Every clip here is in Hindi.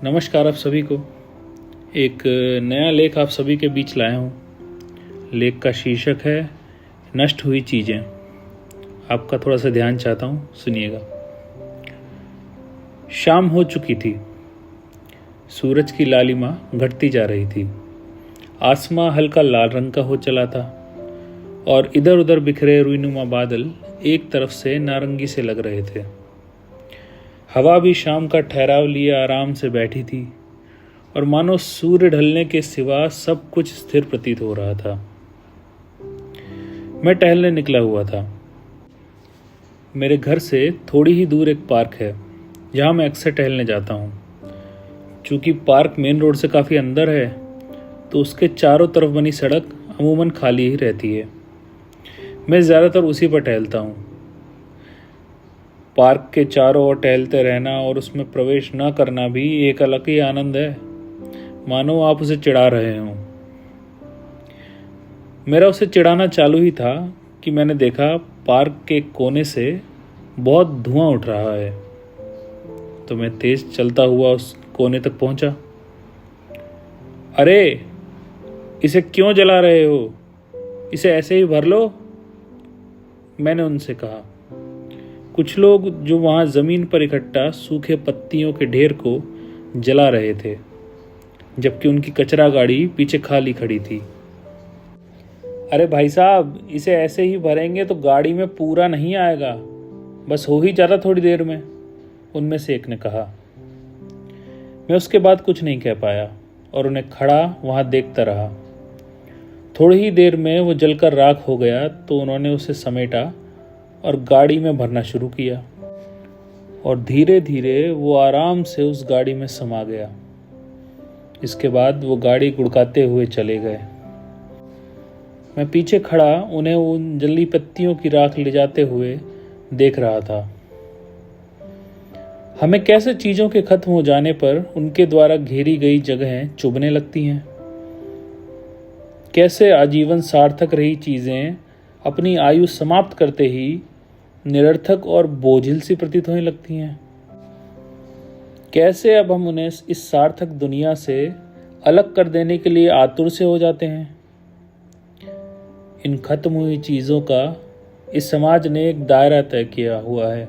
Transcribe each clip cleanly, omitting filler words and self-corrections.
नमस्कार आप सभी को। एक नया लेख आप सभी के बीच लाया हूँ। लेख का शीर्षक है नष्ट हुई चीज़ें। आपका थोड़ा सा ध्यान चाहता हूँ, सुनिएगा। शाम हो चुकी थी। सूरज की लालिमा घटती जा रही थी। आसमां हल्का लाल रंग का हो चला था और इधर उधर बिखरे रुईनुमा बादल एक तरफ से नारंगी से लग रहे थे। हवा भी शाम का ठहराव लिए आराम से बैठी थी और मानो सूर्य ढलने के सिवा सब कुछ स्थिर प्रतीत हो रहा था। मैं टहलने निकला हुआ था। मेरे घर से थोड़ी ही दूर एक पार्क है जहाँ मैं अक्सर टहलने जाता हूँ। चूँकि पार्क मेन रोड से काफ़ी अंदर है तो उसके चारों तरफ बनी सड़क अमूमन खाली ही रहती है। मैं ज़्यादातर उसी पर टहलता हूँ। पार्क के चारों ओर टहलते रहना और उसमें प्रवेश न करना भी एक अलग ही आनंद है, मानो आप उसे चिढ़ा रहे हों। मेरा उसे चिढ़ाना चालू ही था कि मैंने देखा पार्क के कोने से बहुत धुआं उठ रहा है। तो मैं तेज चलता हुआ उस कोने तक पहुंचा। अरे, इसे क्यों जला रहे हो? इसे ऐसे ही भर लो, मैंने उनसे कहा। कुछ लोग जो वहाँ ज़मीन पर इकट्ठा सूखे पत्तियों के ढेर को जला रहे थे, जबकि उनकी कचरा गाड़ी पीछे खाली खड़ी थी। अरे भाई साहब, इसे ऐसे ही भरेंगे तो गाड़ी में पूरा नहीं आएगा, बस हो ही जाता थोड़ी देर में, उनमें से एक ने कहा। मैं उसके बाद कुछ नहीं कह पाया और उन्हें खड़ा वहाँ देखता रहा। थोड़ी ही देर में वो जलकर राख हो गया तो उन्होंने उसे समेटा और गाड़ी में भरना शुरू किया और धीरे धीरे वो आराम से उस गाड़ी में समा गया। इसके बाद वो गाड़ी गुड़काते हुए चले गए। मैं पीछे खड़ा उन्हें उन जली पत्तियों की राख ले जाते हुए देख रहा था। हमें कैसे चीज़ों के खत्म हो जाने पर उनके द्वारा घेरी गई जगहें चुभने लगती हैं। कैसे आजीवन सार्थक रही चीज़ें अपनी आयु समाप्त करते ही निरर्थक और बोझिल सी प्रतीत होने लगती हैं। कैसे अब हम उन्हें इस सार्थक दुनिया से अलग कर देने के लिए आतुर से हो जाते हैं। इन खत्म हुई चीज़ों का इस समाज ने एक दायरा तय किया हुआ है,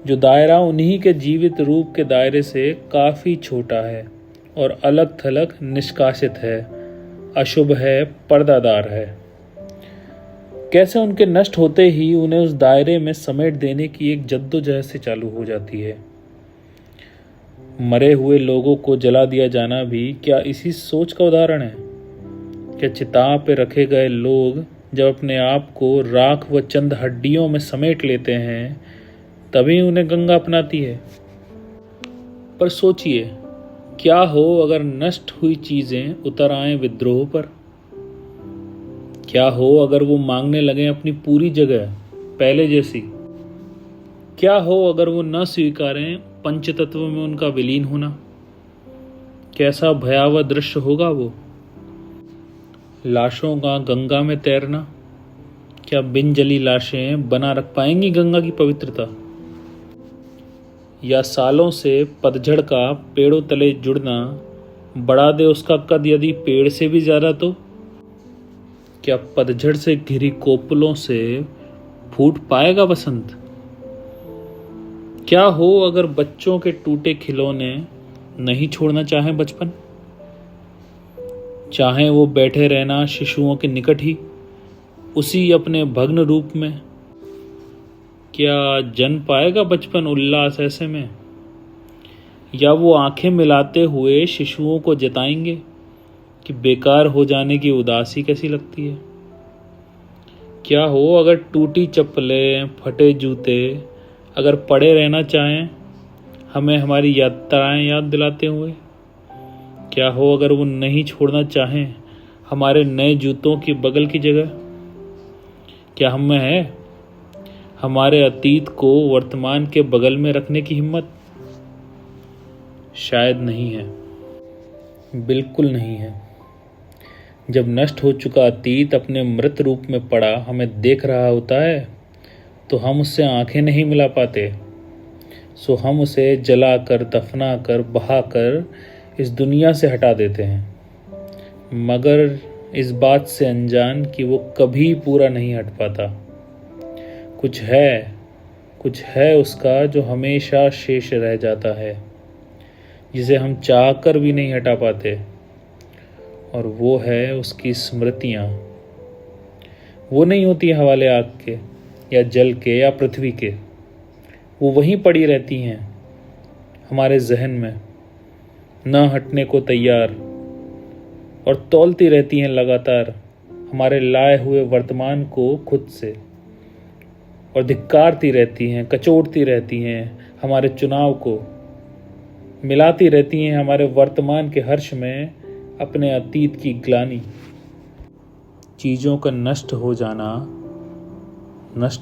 जो दायरा उन्हीं के जीवित रूप के दायरे से काफ़ी छोटा है और अलग थलग निष्कासित है, अशुभ है, पर्दादार है। कैसे उनके नष्ट होते ही उन्हें उस दायरे में समेट देने की एक जद्दोजहद से चालू हो जाती है। मरे हुए लोगों को जला दिया जाना भी क्या इसी सोच का उदाहरण है? क्या चिता पे रखे गए लोग जब अपने आप को राख व चंद हड्डियों में समेट लेते हैं तभी उन्हें गंगा अपनाती है? पर सोचिए, क्या हो अगर नष्ट हुई चीज़ें उतर आएं विद्रोह पर? क्या हो अगर वो मांगने लगें अपनी पूरी जगह पहले जैसी? क्या हो अगर वो न स्वीकारें पंचतत्व में उनका विलीन होना? कैसा भयावह दृश्य होगा वो। लाशों का गंगा में तैरना। क्या बिन जली लाशें बना रख पाएंगी गंगा की पवित्रता? या सालों से पतझड़ का पेड़ों तले जुड़ना बढ़ा दे उसका कद यदि पेड़ से भी ज़्यादा तो? क्या पतझड़ से घिरी कोपलों से फूट पाएगा बसंत? क्या हो अगर बच्चों के टूटे खिलौने नहीं छोड़ना चाहें बचपन? चाहें वो बैठे रहना शिशुओं के निकट ही, उसी अपने भग्न रूप में? क्या जन पाएगा बचपन उल्लास ऐसे में? या वो आंखें मिलाते हुए शिशुओं को जताएंगे कि बेकार हो जाने की उदासी कैसी लगती है? क्या हो अगर टूटी चप्पलें, फटे जूते अगर पड़े रहना चाहें हमें हमारी यात्राएं याद दिलाते हुए? क्या हो अगर वो नहीं छोड़ना चाहें हमारे नए जूतों की बगल की जगह? क्या हम में है हमारे अतीत को वर्तमान के बगल में रखने की हिम्मत? शायद नहीं है, बिल्कुल नहीं है। जब नष्ट हो चुका अतीत अपने मृत रूप में पड़ा हमें देख रहा होता है तो हम उससे आंखें नहीं मिला पाते। सो हम उसे जलाकर, दफनाकर, बहाकर इस दुनिया से हटा देते हैं, मगर इस बात से अनजान कि वो कभी पूरा नहीं हट पाता। कुछ है उसका जो हमेशा शेष रह जाता है, जिसे हम चाह कर भी नहीं हटा पाते, और वो है उसकी स्मृतियाँ। वो नहीं होती हवाले आग के या जल के या पृथ्वी के, वो वहीं पड़ी रहती हैं हमारे जहन में, न हटने को तैयार, और तौलती रहती हैं लगातार हमारे लाए हुए वर्तमान को खुद से, और धिक्कारती रहती हैं, कचोटती रहती हैं हमारे चुनाव को, मिलाती रहती हैं हमारे वर्तमान के हर्ष में अपने अतीत की ग्लानि। चीज़ों का नष्ट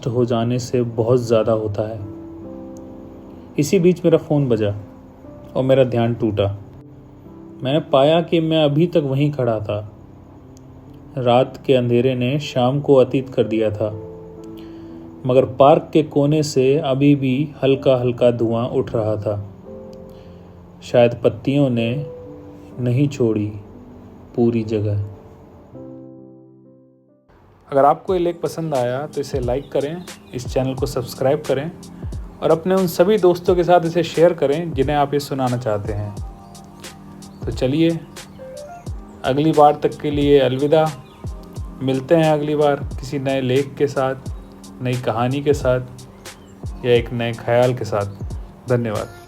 हो जाने से बहुत ज़्यादा होता है। इसी बीच मेरा फ़ोन बजा और मेरा ध्यान टूटा। मैंने पाया कि मैं अभी तक वहीं खड़ा था। रात के अंधेरे ने शाम को अतीत कर दिया था, मगर पार्क के कोने से अभी भी हल्का हल्का धुआं उठ रहा था। शायद पत्तियों ने नहीं छोड़ी पूरी जगह। अगर आपको ये लेख पसंद आया तो इसे लाइक करें, इस चैनल को सब्सक्राइब करें और अपने उन सभी दोस्तों के साथ इसे शेयर करें जिन्हें आप ये सुनाना चाहते हैं। तो चलिए, अगली बार तक के लिए अलविदा। मिलते हैं अगली बार किसी नए लेख के साथ, नई कहानी के साथ, या एक नए ख्याल के साथ। धन्यवाद।